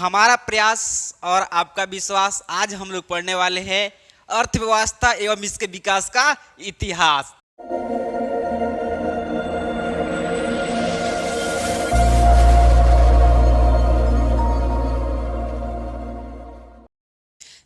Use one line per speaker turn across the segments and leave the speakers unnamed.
हमारा प्रयास और आपका विश्वास। आज हम लोग पढ़ने वाले हैं अर्थव्यवस्था एवं इसके विकास का इतिहास।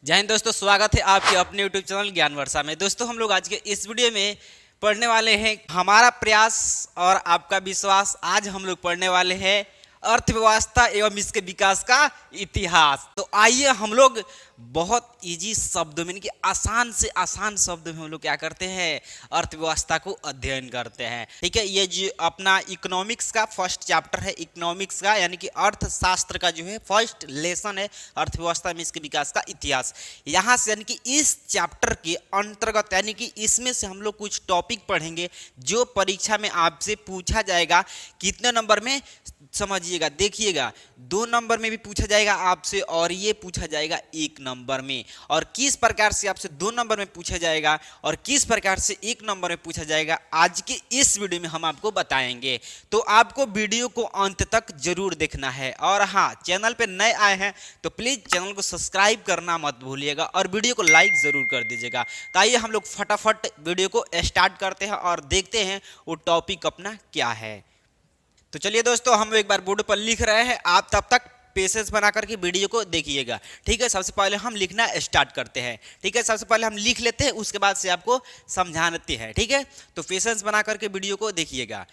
जय हिंद दोस्तों, स्वागत है आपके अपने यूट्यूब चैनल ज्ञान वर्षा में। दोस्तों हम लोग आज के इस वीडियो में पढ़ने वाले हैं हमारा प्रयास और आपका विश्वास। आज हम लोग पढ़ने वाले हैं अर्थव्यवस्था एवं इसके विकास का इतिहास। तो आइए हम लोग बहुत इजी शब्दों में, कि आसान से आसान शब्दों में हम लोग क्या करते हैं, अर्थव्यवस्था को अध्ययन करते हैं। ठीक है, ये जो अपना इकोनॉमिक्स का फर्स्ट चैप्टर है, इकोनॉमिक्स का यानी कि अर्थशास्त्र का जो है फर्स्ट लेसन है, अर्थव्यवस्था में इसके विकास का इतिहास। यहाँ से यानी कि इस चैप्टर के अंतर्गत यानी कि इसमें से हम लोग कुछ टॉपिक पढ़ेंगे जो परीक्षा में आपसे पूछा जाएगा। कितने नंबर में समझिएगा, देखिएगा, 2 नंबर में भी पूछा जाएगा आपसे और ये पूछा जाएगा 1 नंबर में। और किस प्रकार से आपसे 2 नंबर में पूछा जाएगा और किस प्रकार से 1 नंबर में पूछा जाएगा, आज के इस वीडियो में हम आपको बताएंगे। तो आपको वीडियो को अंत तक जरूर देखना है। और हाँ, चैनल पे नए आए हैं तो प्लीज चैनल को सब्सक्राइब करना मत भूलिएगा और वीडियो को लाइक जरूर कर दीजिएगा। तो आइए हम लोग फटाफट वीडियो को स्टार्ट करते हैं और देखते हैं वो टॉपिक अपना क्या है। तो चलिए दोस्तों, हम एक बार बोर्ड पर लिख रहे हैं, आप तब तक पेसेंस बना करके वीडियो को देखिएगा। ठीक है, सबसे पहले हम लिखना स्टार्ट करते हैं। ठीक है, सबसे पहले हम लिख लेते हैं, उसके बाद से आपको समझाते हैं। ठीक है, तो पेसेंस बना करके वीडियो को देखिएगा।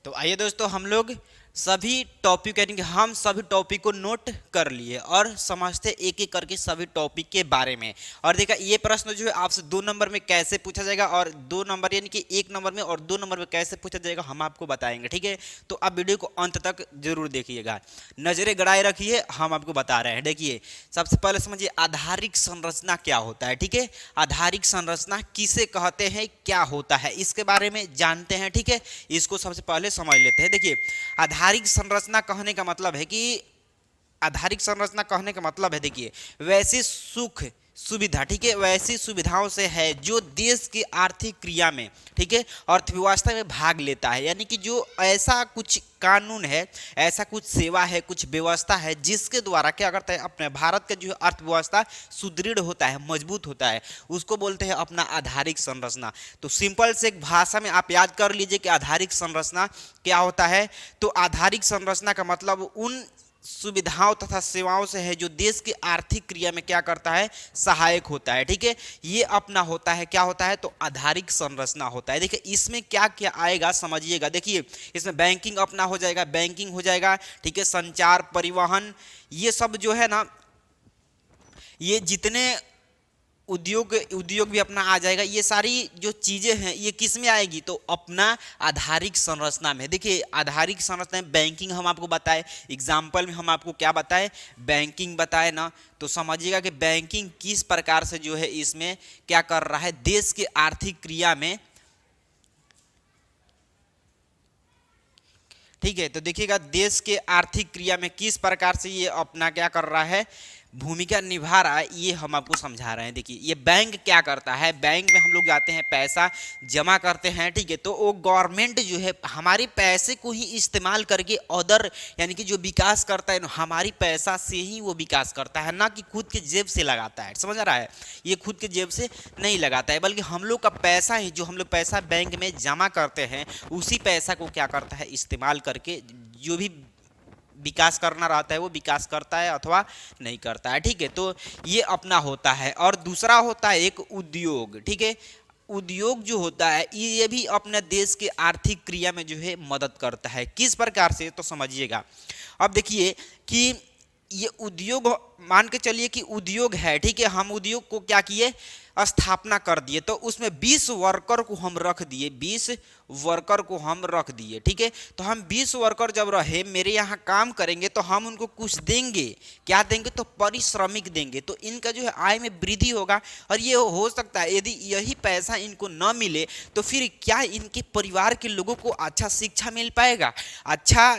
तो आइए दोस्तों, हम लोग सभी टॉपिक यानी कि हम सभी टॉपिक को नोट कर लिए और समझते एक एक करके सभी टॉपिक के बारे में। और देखा, ये प्रश्न जो है आपसे 2 नंबर में कैसे पूछा जाएगा और 2 नंबर यानी कि 1 नंबर में और 2 नंबर में कैसे पूछा जाएगा हम आपको बताएंगे। ठीक है, तो आप वीडियो को अंत तक जरूर देखिएगा, नजरें गड़ाए रखिए, हम आपको बता रहे हैं। देखिए, सबसे पहले समझिए आधारिक संरचना क्या होता है। ठीक है, आधारिक संरचना किसे कहते हैं, क्या होता है, इसके बारे में जानते हैं। ठीक है, इसको सबसे पहले समझ लेते हैं। देखिए, आधारिक संरचना कहने का मतलब है कि आधारिक संरचना कहने का मतलब है, देखिए, वैसी सुख सुविधा, ठीक है, वैसी सुविधाओं से है जो देश की आर्थिक क्रिया में, ठीक है, अर्थव्यवस्था में भाग लेता है। यानी कि जो ऐसा कुछ कानून है, ऐसा कुछ सेवा है, कुछ व्यवस्था है जिसके द्वारा क्या करता है, अपने भारत का जो अर्थव्यवस्था सुदृढ़ होता है, मजबूत होता है, उसको बोलते हैं अपना आधारिक संरचना। तो सिंपल से एक भाषा में आप याद कर लीजिए कि आधारिक संरचना क्या होता है। तो आधारिक संरचना का मतलब उन सुविधाओं तथा सेवाओं से है जो देश की आर्थिक क्रिया में क्या करता है, सहायक होता है। ठीक है, ये अपना होता है, क्या होता है, तो आधारिक संरचना होता है। देखिए, इसमें क्या क्या आएगा समझिएगा। देखिए, इसमें बैंकिंग अपना हो जाएगा, बैंकिंग हो जाएगा, ठीक है, संचार, परिवहन, ये सब जो है ना, ये जितने उद्योग भी अपना आ जाएगा। ये सारी जो चीज़ें हैं ये किस में आएगी, तो अपना आधारिक संरचना में। देखिए, आधारिक संरचना में बैंकिंग हम आपको बताए, एग्जाम्पल में हम आपको क्या बताए, बैंकिंग बताए ना। तो समझिएगा कि बैंकिंग किस प्रकार से जो है इसमें क्या कर रहा है, देश की आर्थिक क्रिया में। ठीक है, तो देखिएगा देश के आर्थिक क्रिया में किस प्रकार से ये अपना क्या कर रहा है, भूमिका निभा रहा है, ये हम आपको समझा रहे हैं। देखिए, ये बैंक क्या करता है, बैंक में हम लोग जाते हैं, पैसा जमा करते हैं। ठीक है, तो वो गवर्नमेंट जो है हमारे पैसे को ही इस्तेमाल करके अदर यानी कि जो विकास करता है, हमारी पैसा से ही वो विकास करता है, ना कि खुद के जेब से लगाता है। समझ रहा है, ये खुद के जेब से नहीं लगाता है, बल्कि हम लोग का पैसा ही, जो हम लोग पैसा बैंक में जमा करते हैं, उसी पैसा को क्या करता है, इस्तेमाल करके जो भी विकास करना रहता है वो विकास करता है अथवा नहीं करता है। ठीक है, तो ये अपना होता है। और दूसरा होता है एक उद्योग। ठीक है, उद्योग जो होता है ये भी अपने देश के आर्थिक क्रिया में जो है मदद करता है। किस प्रकार से, तो समझिएगा। अब देखिए कि ये उद्योग, मान के चलिए कि उद्योग है, ठीक है, हम उद्योग को क्या किए, स्थापना कर दिए, तो उसमें 20 वर्कर को हम रख दिए, 20 वर्कर को हम रख दिए। ठीक है, तो हम 20 वर्कर जब रहे मेरे यहाँ काम करेंगे तो हम उनको कुछ देंगे, क्या देंगे, तो पारिश्रमिक देंगे। तो इनका जो है आय में वृद्धि होगा। और ये हो सकता है यदि यही पैसा इनको न मिले तो फिर क्या इनके परिवार के लोगों को अच्छा शिक्षा मिल पाएगा, अच्छा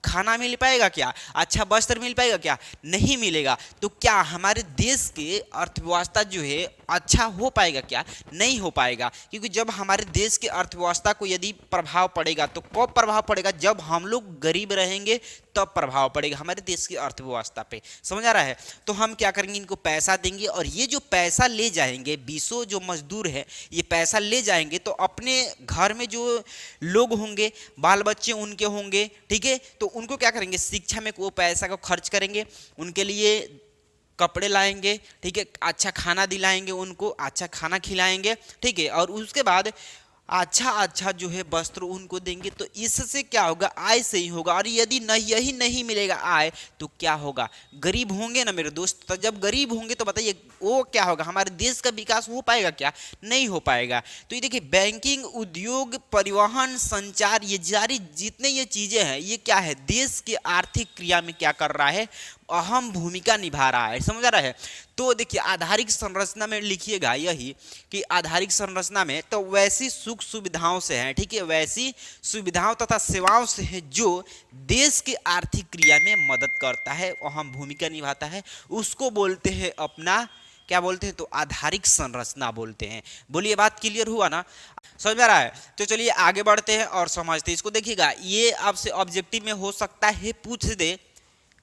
खाना मिल पाएगा क्या, अच्छा वस्त्र मिल पाएगा क्या, नहीं मिलेगा। तो क्या हमारे देश के अर्थव्यवस्था जो है अच्छा हो पाएगा क्या, नहीं हो पाएगा। क्योंकि जब हमारे देश की अर्थव्यवस्था को यदि प्रभाव पड़ेगा तो कब प्रभाव पड़ेगा, जब हम लोग गरीब रहेंगे तब प्रभाव पड़ेगा हमारे देश की अर्थव्यवस्था पे, समझ आ रहा है। तो हम क्या करेंगे, इनको पैसा देंगे और ये जो पैसा ले जाएंगे, 20 जो मजदूर है ये पैसा ले जाएंगे तो अपने घर में जो लोग होंगे, बाल बच्चे उनके होंगे, ठीक है, तो उनको क्या करेंगे, शिक्षा में वो पैसा को खर्च करेंगे, उनके लिए कपड़े लाएंगे, ठीक है, अच्छा खाना दिलाएंगे, उनको अच्छा खाना खिलाएंगे, ठीक है, और उसके बाद अच्छा जो है वस्त्र उनको देंगे। तो इससे क्या होगा, आय से ही होगा। और यदि नहीं यही नहीं मिलेगा आय तो क्या होगा, गरीब होंगे ना मेरे दोस्त। तो जब गरीब होंगे तो बताइए वो क्या होगा, हमारे देश का विकास हो पाएगा क्या, नहीं हो पाएगा। तो ये देखिए बैंकिंग, उद्योग, परिवहन, संचार, ये जारी जितने ये चीजें हैं ये क्या है, देश की आर्थिक क्रिया में क्या कर रहा है, अहम भूमिका निभा रहा है, समझ आ रहा है। तो देखिए आधारिक संरचना में लिखिएगा यही कि आधारिक संरचना में तो वैसी सुख सुविधाओं से है, ठीक है, वैसी सुविधाओं तथा सेवाओं से है जो देश की आर्थिक क्रिया में मदद करता है, अहम भूमिका निभाता है, उसको बोलते हैं अपना, क्या बोलते हैं, तो आधारिक संरचना बोलते हैं। बोलिए बात क्लियर हुआ ना, समझ में आ रहा है। तो चलिए आगे बढ़ते हैं और समझते हैं इसको। देखिएगा ये आपसे ऑब्जेक्टिव में हो सकता है पूछ दे,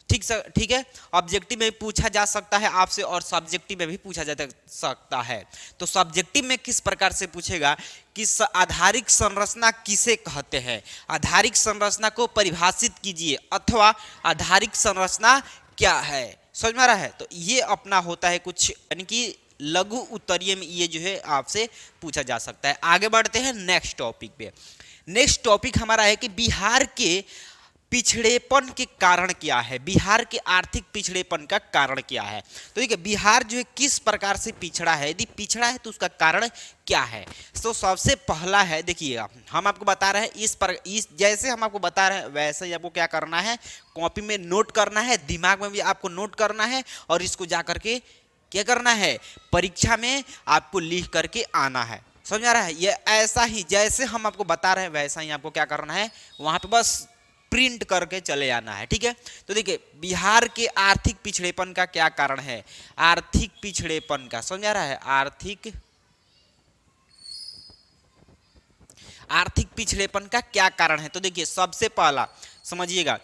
ठीक है, ऑब्जेक्टिव में पूछा जा सकता है आपसे और सब्जेक्टिव में भी पूछा जा सकता है। तो सब्जेक्टिव में किस प्रकार से पूछेगा कि आधारिक संरचना किसे कहते हैं, आधारिक संरचना को परिभाषित कीजिए, अथवा आधारिक संरचना क्या है, समझ में आ रहा है। तो ये अपना होता है कुछ, यानी कि लघु उत्तरीय में ये जो है आपसे पूछा जा सकता है। आगे बढ़ते हैं नेक्स्ट टॉपिक पे। नेक्स्ट टॉपिक हमारा है कि बिहार के पिछड़ेपन के कारण क्या है, बिहार के आर्थिक पिछड़ेपन का कारण क्या है। तो देखिए बिहार जो है किस प्रकार से पिछड़ा है, यदि पिछड़ा है तो उसका कारण क्या है। तो सबसे पहला है, देखिए हम आपको बता रहे हैं इस जैसे हम आपको बता रहे हैं वैसे ही आपको क्या करना है, कॉपी में नोट करना है, दिमाग में भी आपको नोट करना है और इसको जा करके क्या करना है, परीक्षा में आपको लिख करके आना है, समझ आ रहा है। ये ऐसा ही जैसे हम आपको बता रहे हैं वैसा ही आपको क्या करना है, वहां पे बस प्रिंट करके चले आना है, ठीक है। तो देखिए बिहार के आर्थिक पिछड़ेपन का क्या कारण है, आर्थिक पिछड़ेपन का, समझ आ रहा है, आर्थिक पिछड़ेपन का क्या कारण है। तो देखिए सबसे पहला समझिएगा,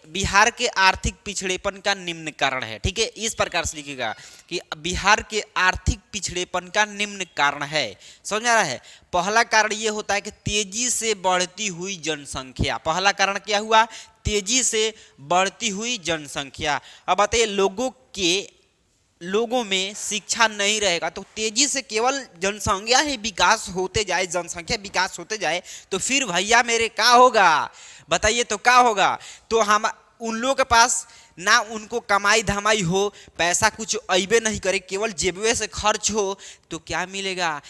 बिहार के आर्थिक पिछड़ेपन का निम्न कारण है, ठीक है, इस प्रकार से लिखिएगा कि बिहार के आर्थिक पिछड़ेपन का निम्न कारण है, समझ आ रहा है। पहला कारण ये होता है कि तेजी से बढ़ती हुई जनसंख्या, पहला कारण क्या हुआ, तेजी से बढ़ती हुई जनसंख्या। अब बताइए लोगों में शिक्षा नहीं रहेगा तो तेजी से केवल जनसंख्या ही विकास होते जाए, जनसंख्या विकास होते जाए तो फिर भैया मेरे क्या होगा, बताइए तो क्या होगा। तो हम उन लोगों के पास ना उनको कमाई धमाई हो, पैसा कुछ अइबे नहीं करे, केवल जेबे से खर्च हो, तो क्या मिलेगा,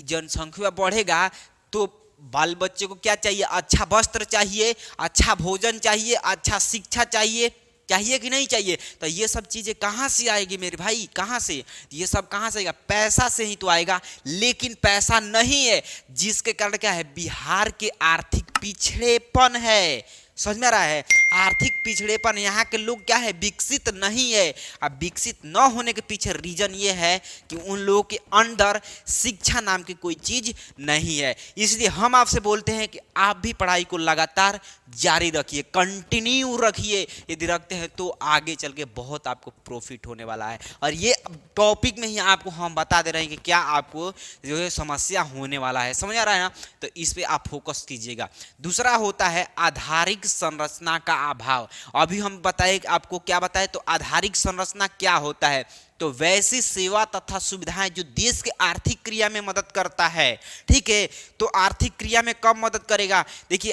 जनसंख्या बढ़ेगा तो बाल बच्चे को क्या चाहिए, अच्छा वस्त्र चाहिए, अच्छा भोजन चाहिए, अच्छा शिक्षा चाहिए कि नहीं चाहिए। तो ये सब चीजें कहाँ से आएगी मेरे भाई, कहाँ से, ये सब कहाँ से आएगा, पैसा से ही तो आएगा। लेकिन पैसा नहीं है, जिसके कारण क्या है, बिहार के आर्थिक पिछड़ेपन है, समझ में आ रहा है, आर्थिक पिछड़ेपन। यहाँ के लोग क्या है, विकसित नहीं है। अब विकसित न होने के पीछे रीजन ये है कि उन लोगों के अंदर शिक्षा नाम की कोई चीज नहीं है। इसलिए हम आपसे बोलते हैं कि आप भी पढ़ाई को लगातार जारी रखिए, कंटिन्यू रखिए। यदि रखते हैं तो आगे चल के बहुत आपको प्रॉफिट होने वाला है। और ये टॉपिक में ही आपको हम बता दे रहे हैं कि क्या आपको जो है समस्या होने वाला है, समझ आ रहा है ना। तो इस पे आप फोकस कीजिएगा। दूसरा होता है आधारिक संरचना का अभाव। अभी हम बताए आपको, क्या बताए, तो आधारिक संरचना क्या होता है, तो वैसी सेवा तथा सुविधाएं जो देश के आर्थिक क्रिया में मदद करता है, ठीक है। तो आर्थिक क्रिया में कब मदद करेगा, देखिए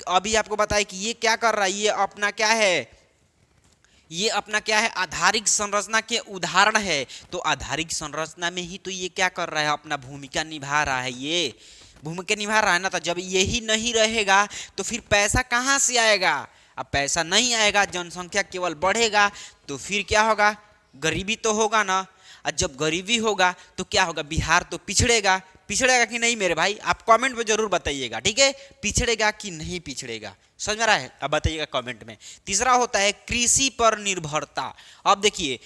अभी आपको बताया कि ये क्या कर रहा है, ये अपना क्या है, आधारिक संरचना के उदाहरण है। तो आधारिक संरचना में ही तो ये क्या कर रहा है, अपना भूमिका निभा रहा है, ये भूमिका निभा रहा है ना। तो जब यही नहीं रहेगा तो फिर पैसा कहाँ से आएगा, अब पैसा नहीं आएगा, जनसंख्या केवल बढ़ेगा तो फिर क्या होगा, गरीबी तो होगा ना। और जब गरीबी होगा तो क्या होगा, बिहार तो पिछड़ेगा, पिछड़ेगा कि नहीं मेरे भाई, आप कमेंट में जरूर बताइएगा, ठीक है, पिछड़ेगा कि नहीं पिछड़ेगा, समझ में आ रहा है, अब बताइएगा कमेंट में। तीसरा होता है कृषि पर निर्भरता। अब देखिए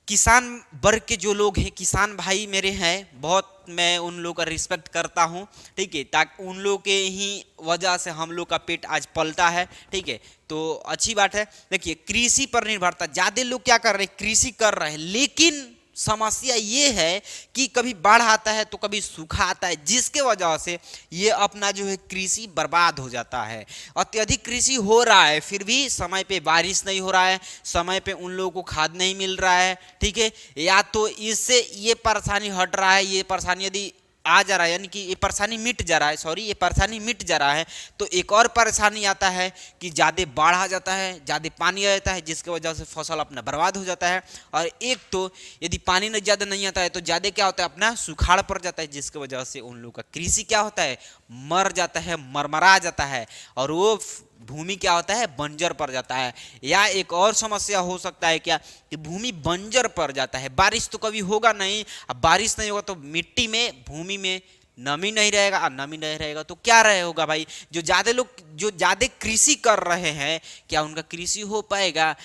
किसान वर्ग के जो लोग हैं, किसान भाई मेरे हैं, बहुत मैं उन लोगों का रिस्पेक्ट करता हूं, ठीक है, ताकि उन लोग के ही वजह से हम लोग का पेट आज पलता है, ठीक है, तो अच्छी बात है। देखिए कृषि पर निर्भरता, ज़्यादा लोग क्या कर रहे हैं, कृषि कर रहे हैं, लेकिन समस्या ये है कि कभी बाढ़ आता है तो कभी सूखा आता है, जिसके वजह से ये अपना जो है कृषि बर्बाद हो जाता है। अत्यधिक कृषि हो रहा है फिर भी समय पे बारिश नहीं हो रहा है, समय पे उन लोगों को खाद नहीं मिल रहा है, ठीक है, या तो इससे ये परेशानी हट रहा है, ये परेशानी यदि आ जा रहा है, यानी कि ये परेशानी मिट जा रहा है, सॉरी ये परेशानी मिट जा रहा है, तो एक और परेशानी आता है कि ज़्यादा बाढ़ आ जाता है, ज़्यादा पानी आ जाता है, जिसके वजह से फसल अपना बर्बाद हो जाता है। और एक तो यदि पानी ज़्यादा नहीं आता है तो ज़्यादा क्या होता है, अपना सुखाड़ पड़ जाता है, जिसके वजह से उन लोगों का कृषि क्या होता है, मर जाता है, मरमरा जाता है, और वो भूमि क्या होता है, बंजर पड़ जाता है। या एक और समस्या हो सकता है क्या, कि भूमि बंजर पड़ जाता है, बारिश तो कभी होगा नहीं, अब बारिश नहीं होगा तो मिट्टी में, भूमि में नमी नहीं रहेगा, और नमी नहीं रहेगा तो क्या रहे होगा भाई, जो ज़्यादा लोग जो ज़्यादा कृषि कर रहे हैं, क्या उनका कृषि हो पाएगा,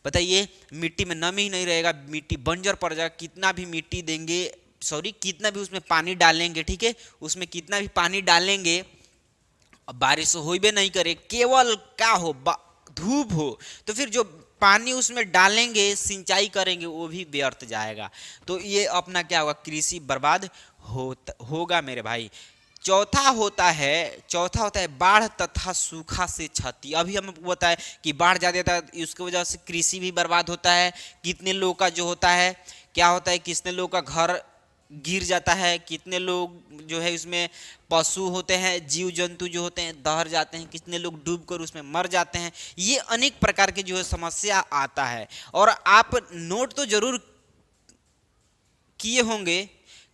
बताइए, मिट्टी में नमी नहीं रहेगा, मिट्टी बंजर पड़ जाएगा, कितना भी मिट्टी देंगे, सॉरी कितना भी उसमें पानी डालेंगे, ठीक है, उसमें कितना भी पानी डालेंगे, बारिश हो भी नहीं करे, केवल क्या हो, धूप हो, तो फिर जो पानी उसमें डालेंगे, सिंचाई करेंगे, वो भी व्यर्थ जाएगा, तो ये अपना क्या होगा, कृषि बर्बाद होगा मेरे भाई। चौथा होता है बाढ़ तथा सूखा से क्षति। अभी हम बताए कि बाढ़ ज़्यादा आता है, उसकी वजह से कृषि भी बर्बाद होता है, कितने लोग का जो होता है, क्या होता है, कितने लोग का घर गिर जाता है, कितने लोग जो है उसमें पशु होते हैं, जीव जंतु जो होते हैं दहर जाते हैं, कितने लोग डूबकर उसमें मर जाते हैं, ये अनेक प्रकार की जो है समस्या आता है। और आप नोट तो जरूर किए होंगे,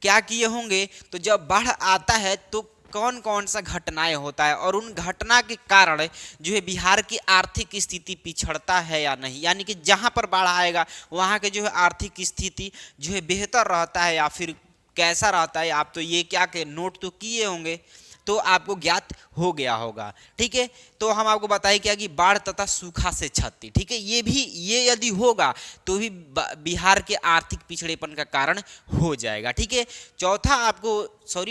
क्या किए होंगे, तो जब बाढ़ आता है तो कौन कौन सा घटनाएं होता है, और उन घटना के कारण जो है बिहार की आर्थिक स्थिति पिछड़ता है या नहीं, यानी कि जहां पर बाढ़ आएगा वहां के जो है आर्थिक स्थिति जो है बेहतर रहता है या फिर कैसा रहता है, आप तो ये क्या के नोट तो किए होंगे, तो आपको ज्ञात हो गया होगा, ठीक है। तो हम आपको बताएं क्या कि बाढ़ तथा सूखा से क्षति, ठीक है, ये यदि होगा तो भी बिहार के आर्थिक पिछड़ेपन का कारण हो जाएगा, ठीक है।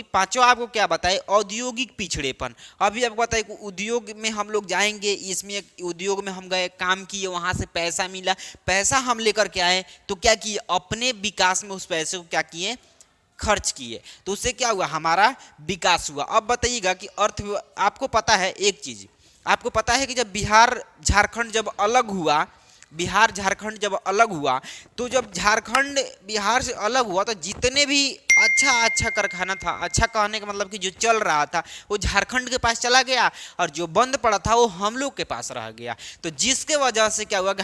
पांचवा आपको क्या बताए, औद्योगिक पिछड़ेपन। अभी आपको बताए कि उद्योग में हम लोग जाएंगे, इसमें एक उद्योग में हम गए, काम किए, वहां से पैसा मिला, पैसा हम लेकर के आए, तो क्या किए, अपने विकास में उस पैसे को क्या किए, खर्च किए, तो उससे क्या हुआ, हमारा विकास हुआ। अब बताइएगा कि आपको पता है एक चीज, आपको पता है कि जब बिहार झारखंड जब अलग हुआ, बिहार झारखंड जब अलग हुआ, तो जब झारखंड बिहार से अलग हुआ तो जितने भी अच्छा कारखाना था, अच्छा कहने का मतलब कि जो चल रहा था वो झारखंड के पास चला गया, और जो बंद पड़ा था वो हम लोग के पास रह गया, तो जिसके वजह से क्या हुआ कि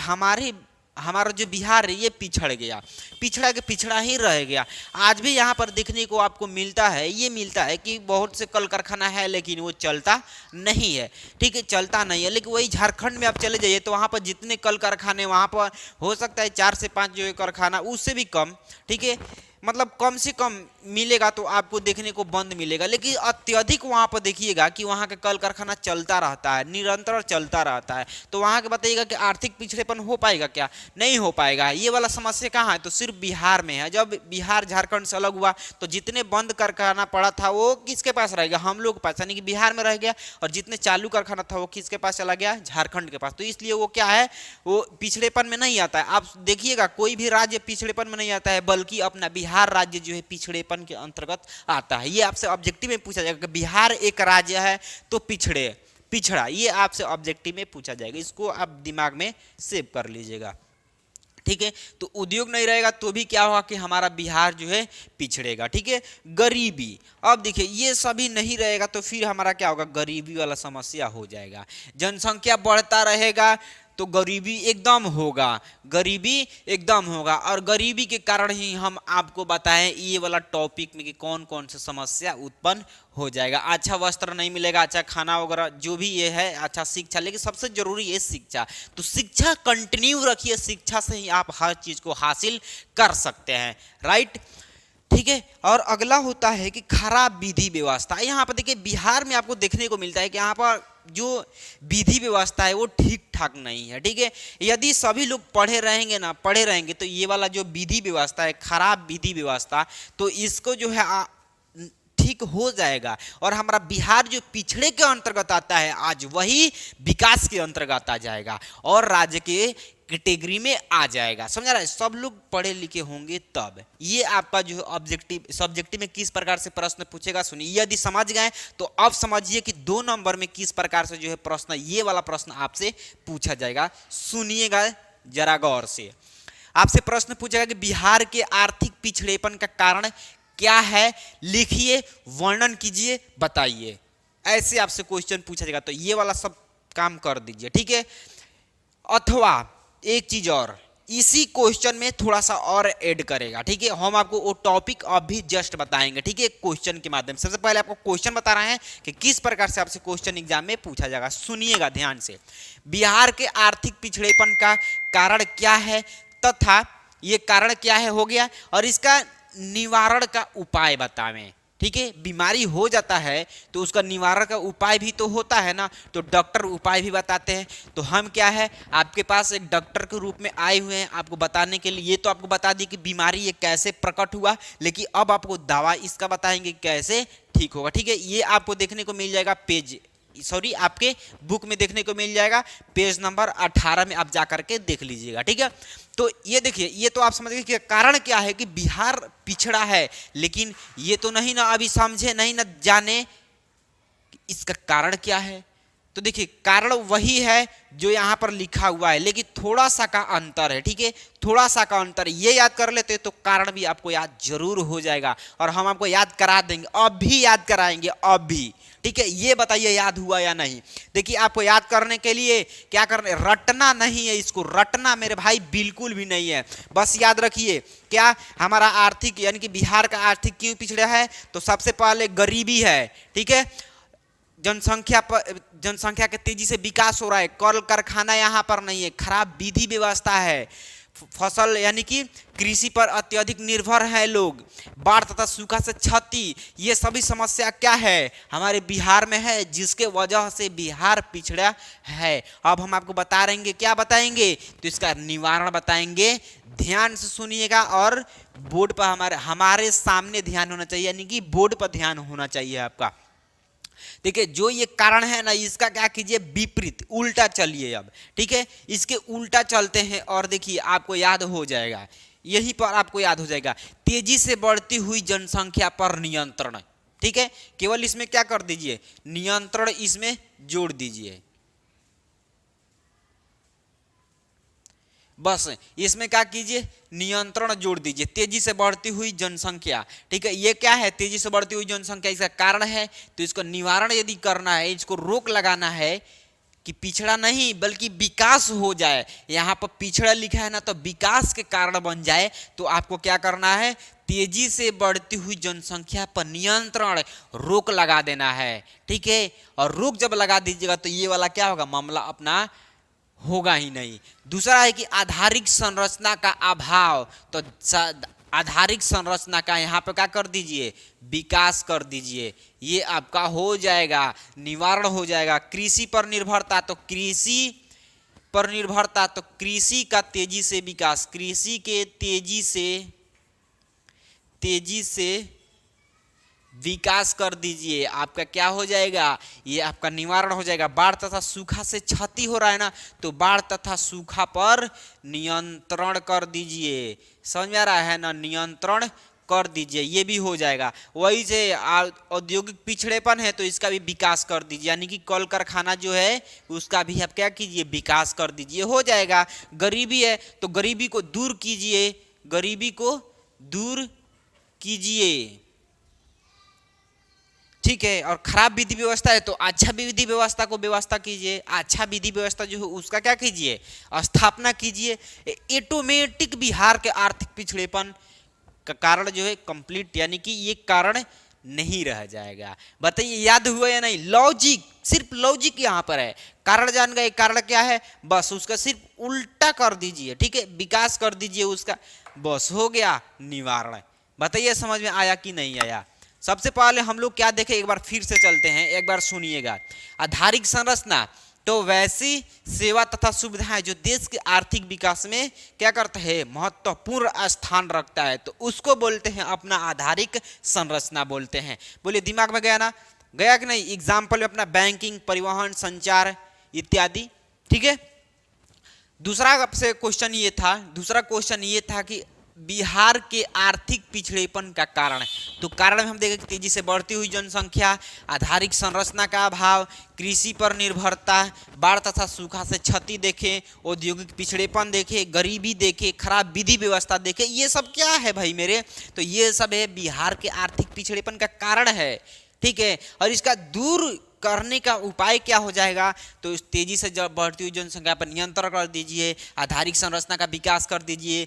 हमारा जो बिहार है ये पिछड़ा ही रह गया। आज भी यहाँ पर देखने को आपको मिलता है कि बहुत से कल कारखाना है लेकिन वो चलता नहीं है, ठीक है, चलता नहीं है। लेकिन वही झारखंड में आप चले जाइए तो वहाँ पर जितने कल कारखाने, वहाँ पर हो सकता है 4 से 5 जो है कारखाना, उससे भी कम, ठीक है, मतलब कम से कम मिलेगा तो आपको देखने को बंद मिलेगा। लेकिन अत्यधिक वहाँ पर देखिएगा कि वहाँ का कल कारखाना चलता रहता है, निरंतर चलता रहता है, तो वहाँ के बताइएगा कि आर्थिक पिछड़ेपन हो पाएगा क्या, नहीं हो पाएगा। ये वाला समस्या कहाँ है, तो सिर्फ बिहार में है। जब बिहार झारखंड से अलग हुआ तो जितने बंद कारखाना पड़ा था वो किसके पास रह गया, हम लोग के पास, यानी कि बिहार में रह गया, और जितने चालू कारखाना था वो किसके पास चला गया, झारखंड के पास। तो इसलिए वो क्या है, वो पिछड़ेपन में नहीं आता है। आप देखिएगा कोई भी राज्य पिछड़ेपन में नहीं आता है, बल्कि अपना बिहार राज्य जो है पिछड़ेपन के अंतर्गत आता है। ये आपसे ऑब्जेक्टिव में पूछा जाएगा कि बिहार एक राज्य है तो पिछड़ा, ये आपसे ऑब्जेक्टिव में पूछा जाएगा, इसको आप दिमाग में सेव कर लीजिएगा, ठीक है। तो उद्योग नहीं रहेगा तो भी क्या होगा कि हमारा बिहार जो है पिछड़ेगा, ठीक है। गरीबी, अब देखिए ये सभी नहीं रहेगा तो फिर हमारा क्या होगा, गरीबी वाला समस्या हो जाएगा। जनसंख्या बढ़ता रहेगा तो गरीबी एकदम होगा, और गरीबी के कारण ही हम आपको बताएं ये वाला टॉपिक में कि कौन कौन सा समस्या उत्पन्न हो जाएगा। अच्छा वस्त्र नहीं मिलेगा, अच्छा खाना वगैरह जो भी ये है, अच्छा शिक्षा, लेकिन सबसे जरूरी है शिक्षा। तो शिक्षा कंटिन्यू रखिए, शिक्षा से ही आप हर चीज को हासिल कर सकते हैं, राइट। ठीक है। और अगला होता है कि खराब विधि व्यवस्था। यहाँ पर देखिए बिहार में आपको देखने को मिलता है कि यहाँ पर जो विधि व्यवस्था है वो ठीक ठाक नहीं है, ठीक है। यदि सभी लोग पढ़े रहेंगे तो ये वाला जो विधि व्यवस्था है, खराब विधि व्यवस्था, तो इसको जो है ठीक हो जाएगा। और हमारा बिहार जो पिछड़े के अंतर्गत आता है आज, वही विकास के अंतर्गत आ जाएगा और राज्य के कैटेगरी में आ जाएगा। समझ रहा है, सब लोग पढ़े लिखे होंगे तब। ये आपका जो ऑब्जेक्टिव सब्जेक्टिव में किस प्रकार से प्रश्न पूछेगा सुनिए। यदि समझ गए तो अब समझिए कि 2 नंबर में किस प्रकार से जो है प्रश्न, ये वाला प्रश्न आपसे पूछा जाएगा। सुनिएगा जरा गौर से। आपसे प्रश्न पूछेगा कि बिहार के आर्थिक पिछड़ेपन का कारण क्या है, लिखिए, वर्णन कीजिए, बताइए। ऐसे आपसे क्वेश्चन पूछा जाएगा, तो ये वाला सब काम कर दीजिए, ठीक है। अथवा एक चीज और, इसी क्वेश्चन में थोड़ा सा और ऐड करेगा, ठीक है। हम आपको वो टॉपिक अभी जस्ट बताएंगे, ठीक है, क्वेश्चन के माध्यम से। सबसे पहले आपको क्वेश्चन बता रहे हैं कि किस प्रकार से आपसे क्वेश्चन एग्जाम में पूछा जाएगा। सुनिएगा ध्यान से। बिहार के आर्थिक पिछड़ेपन का कारण क्या है तथा ये कारण क्या है हो गया, और इसका निवारण का उपाय बतावें, ठीक है। बीमारी हो जाता है तो उसका निवारण का उपाय भी तो होता है ना, तो डॉक्टर उपाय भी बताते हैं। तो हम क्या है, आपके पास एक डॉक्टर के रूप में आए हुए हैं आपको बताने के लिए। ये तो आपको बता दी कि बीमारी ये कैसे प्रकट हुआ, लेकिन अब आपको दवा इसका बताएंगे कैसे ठीक होगा, ठीक है। ये आपको देखने को मिल जाएगा आपके बुक में देखने को मिल जाएगा, पेज नंबर 18 में आप जाकर के देख लीजिएगा, ठीक है। तो ये देखिए, ये तो आप समझ गए कि कारण क्या है कि बिहार पिछड़ा है, लेकिन ये तो नहीं ना अभी समझे, नहीं ना जाने इसका कारण क्या है। तो देखिए कारण वही है जो यहाँ पर लिखा हुआ है, लेकिन थोड़ा सा का अंतर है, ठीक है, थोड़ा सा का अंतर। ये याद कर लेते तो कारण भी आपको याद जरूर हो जाएगा, और हम आपको याद करा देंगे, अब भी याद कराएंगे, अब भी, ठीक है। ये बताइए याद हुआ या नहीं। देखिए आपको याद करने के लिए क्या करना, रटना नहीं है, इसको रटना मेरे भाई बिल्कुल भी नहीं है। बस याद रखिए क्या हमारा आर्थिक यानी कि बिहार का आर्थिक क्यों पिछड़ा है, तो सबसे पहले गरीबी है, ठीक है। जनसंख्या के तेजी से विकास हो रहा है, कल कारखाना यहाँ पर नहीं है, खराब विधि व्यवस्था है, फसल यानी कि कृषि पर अत्यधिक निर्भर है लोग, बाढ़ तथा सूखा से क्षति, ये सभी समस्या क्या है हमारे बिहार में है, जिसके वजह से बिहार पिछड़ा है। अब हम आपको बता रहेंगे, क्या बताएंगे, तो इसका निवारण बताएंगे। ध्यान से सुनिएगा और बोर्ड पर हमारे सामने ध्यान होना चाहिए, यानी कि बोर्ड पर ध्यान होना चाहिए आपका। देखिए जो ये कारण है ना, इसका क्या कीजिए, विपरीत उल्टा चलिए अब, ठीक है। इसके उल्टा चलते हैं और देखिए आपको याद हो जाएगा, यहीं पर आपको याद हो जाएगा, तेजी से बढ़ती हुई जनसंख्या पर नियंत्रण, ठीक है। केवल इसमें क्या कर दीजिए, नियंत्रण इसमें जोड़ दीजिए, बस इसमें क्या कीजिए, नियंत्रण जोड़ दीजिए। तेजी से बढ़ती हुई जनसंख्या, ठीक है, ये क्या है, तेजी से बढ़ती हुई जनसंख्या इसका कारण है। तो इसको निवारण यदि करना है, इसको रोक लगाना है कि पिछड़ा नहीं बल्कि विकास हो जाए, यहाँ पर पिछड़ा लिखा है ना, तो विकास के कारण बन जाए, तो आपको क्या करना है, तेजी से बढ़ती हुई जनसंख्या पर नियंत्रण, रोक लगा देना है, ठीक है। और रोक जब लगा दीजिएगा तो ये वाला क्या होगा, मामला अपना होगा ही नहीं। दूसरा है कि आधारिक संरचना का अभाव, तो आधारिक संरचना का यहाँ पे क्या कर दीजिए, विकास कर दीजिए, ये आपका हो जाएगा, निवारण हो जाएगा। कृषि पर निर्भरता, तो कृषि पर निर्भरता, तो कृषि का तेजी से विकास, कृषि के तेजी से विकास कर दीजिए, आपका क्या हो जाएगा, ये आपका निवारण हो जाएगा। बाढ़ तथा सूखा से क्षति हो रहा है ना, तो बाढ़ तथा सूखा पर नियंत्रण कर दीजिए, समझ में आ रहा है ना, नियंत्रण कर दीजिए, ये भी हो जाएगा। वही से औद्योगिक पिछड़ेपन है तो इसका भी विकास कर दीजिए, यानी कि कल कारखाना जो है उसका भी आप क्या कीजिए, विकास कर दीजिए, हो जाएगा। गरीबी है तो गरीबी को दूर कीजिए, गरीबी को दूर कीजिए, ठीक है। और खराब विधि व्यवस्था है तो अच्छा विधि व्यवस्था को व्यवस्था कीजिए, अच्छा विधि व्यवस्था जो है उसका क्या कीजिए, स्थापना कीजिए। ऑटोमेटिक बिहार के आर्थिक पिछड़ेपन का कारण जो है कंप्लीट, यानी कि ये कारण नहीं रह जाएगा। बताइए याद हुआ या नहीं, लॉजिक, सिर्फ लॉजिक यहाँ पर है, कारण जान गए, कारण क्या है, बस उसका सिर्फ उल्टा कर दीजिए, ठीक है, विकास कर दीजिए उसका, बस हो गया निवारण, बताइए समझ में आया कि नहीं आया। सबसे पहले हम लोग क्या देखें, एक बार फिर से चलते हैं, एक बार सुनिएगा। आधारिक संरचना तो वैसी सेवा तथा सुविधाएं जो देश के आर्थिक विकास में क्या करता है, महत्वपूर्ण स्थान रखता है, तो उसको बोलते हैं अपना आधारिक संरचना बोलते हैं। बोलिए दिमाग में गया ना, गया कि नहीं। एग्जाम्पल में अपना बैंकिंग, परिवहन, संचार इत्यादि। ठीक है। दूसरा क्वेश्चन ये था कि बिहार के आर्थिक पिछड़ेपन का कारण। तो कारण में हम देखें तेजी से बढ़ती हुई जनसंख्या, आधारिक संरचना का अभाव, कृषि पर निर्भरता, बाढ़ तथा सूखा से क्षति देखें, औद्योगिक पिछड़ेपन देखें, गरीबी देखें, खराब विधि व्यवस्था देखें। ये सब क्या है भाई मेरे, तो ये सब है बिहार के आर्थिक पिछड़ेपन का कारण है। ठीक है। और इसका दूर करने का उपाय क्या हो जाएगा, तो इस तेजी से बढ़ती हुई जनसंख्या पर नियंत्रण कर दीजिए, आधारिक संरचना का विकास कर दीजिए,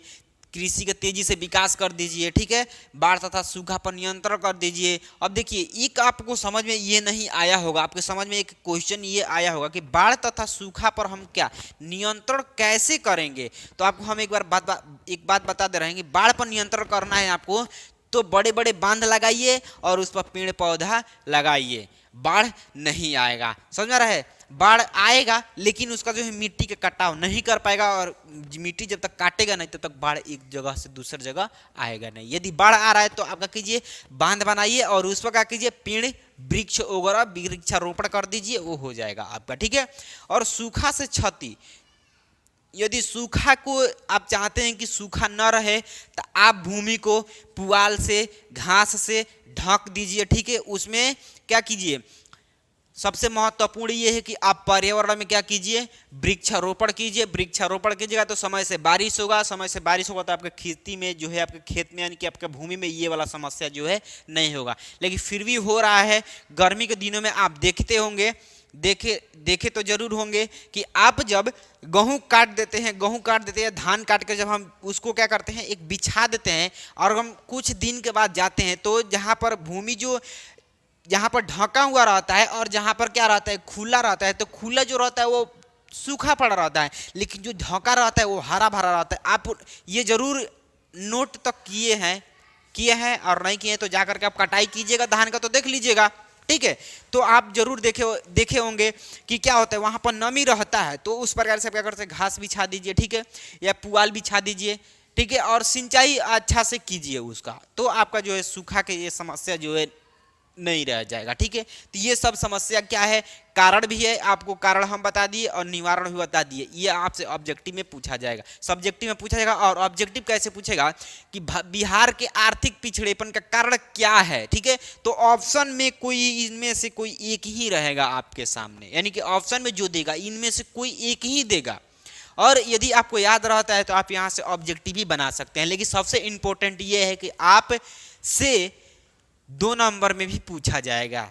कृषि का तेजी से विकास कर दीजिए। ठीक है। बाढ़ तथा सूखा पर नियंत्रण कर दीजिए। अब देखिए एक आपको समझ में ये नहीं आया होगा, आपके समझ में एक क्वेश्चन ये आया होगा कि बाढ़ तथा सूखा पर हम क्या नियंत्रण कैसे करेंगे। तो आपको हम एक बात बता दे रहे हैं कि बाढ़ पर नियंत्रण करना है आपको, तो बड़े बड़े बांध लगाइए और उस पर पेड़ पौधा लगाइए, बाढ़ नहीं आएगा। समझ में रहा है। बाढ़ आएगा लेकिन उसका जो है मिट्टी का कटाव नहीं कर पाएगा, और मिट्टी जब तक काटेगा नहीं तब तक बाढ़ एक जगह से दूसरी जगह आएगा नहीं। यदि बाढ़ आ रहा है तो आपका कीजिए बांध बनाइए और उस पर क्या कीजिए पेड़ वृक्ष वगैरह वृक्षारोपण कर दीजिए, वो हो जाएगा आपका। ठीक है। और सूखा से क्षति, यदि सूखा को आप चाहते हैं कि सूखा न रहे तो आप भूमि को पुआल से, घास से ढक दीजिए। ठीक है। उसमें क्या कीजिए, सबसे महत्वपूर्ण ये है कि आप पर्यावरण में क्या कीजिए, वृक्षारोपण कीजिए। वृक्षारोपण कीजिएगा तो समय से बारिश होगा, समय से बारिश होगा तो आपके खेती में जो है, आपके खेत में यानी कि आपके भूमि में ये वाला समस्या जो है नहीं होगा। लेकिन फिर भी हो रहा है। गर्मी के दिनों में आप देखते होंगे, देखे तो जरूर होंगे कि आप जब गेहूं काट देते हैं, धान काट कर जब हम उसको क्या करते हैं, एक बिछा देते हैं, और हम कुछ दिन के बाद जाते हैं तो जहाँ पर भूमि जो जहाँ पर ढका हुआ रहता है और जहाँ पर क्या रहता है, खुला रहता है, तो खुला जो रहता है वो सूखा पड़ा रहता है, लेकिन जो ढका रहता है वो हरा भरा रहता है। आप ये जरूर नोट तक किए हैं और नहीं किए तो जाकर के आप कटाई कीजिएगा धान का, तो देख लीजिएगा। ठीक है। तो आप जरूर देखे होंगे कि क्या होता है, वहाँ पर नमी रहता है, तो उस प्रकार से आप क्या करते हैं, घास बिछा दीजिए। ठीक है। या पुआल बिछा दीजिए। ठीक है। और सिंचाई अच्छा से कीजिए उसका, तो आपका जो है सूखा के ये समस्या जो है नहीं रह जाएगा। ठीक है। तो ये सब समस्या क्या है, कारण भी है, आपको कारण हम बता दिए और निवारण भी बता दिए। ये आपसे ऑब्जेक्टिव में पूछा जाएगा, सब्जेक्टिव में पूछा जाएगा। और ऑब्जेक्टिव कैसे पूछेगा कि बिहार के आर्थिक पिछड़ेपन का कारण क्या है। ठीक है। तो ऑप्शन में कोई इनमें से कोई एक ही रहेगा आपके सामने, यानी कि ऑप्शन में जो देगा इनमें से कोई एक ही देगा। और यदि आपको याद रहता है तो आप यहाँ से ऑब्जेक्टिव ही बना सकते हैं। लेकिन सबसे इंपॉर्टेंट ये है कि आप से 2 नंबर में भी पूछा जाएगा।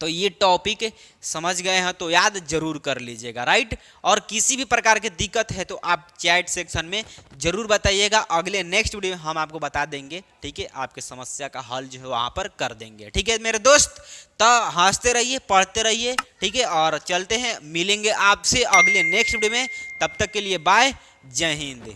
तो ये टॉपिक समझ गए हैं तो याद जरूर कर लीजिएगा, राइट। और किसी भी प्रकार की दिक्कत है तो आप चैट सेक्शन में जरूर बताइएगा, अगले नेक्स्ट वीडियो में हम आपको बता देंगे। ठीक है। आपके समस्या का हल जो है वहाँ पर कर देंगे। ठीक है मेरे दोस्त, तो हंसते रहिए, पढ़ते रहिए। ठीक है। और चलते हैं, मिलेंगे आपसे अगले नेक्स्ट वीडियो में। तब तक के लिए बाय, जय हिंद।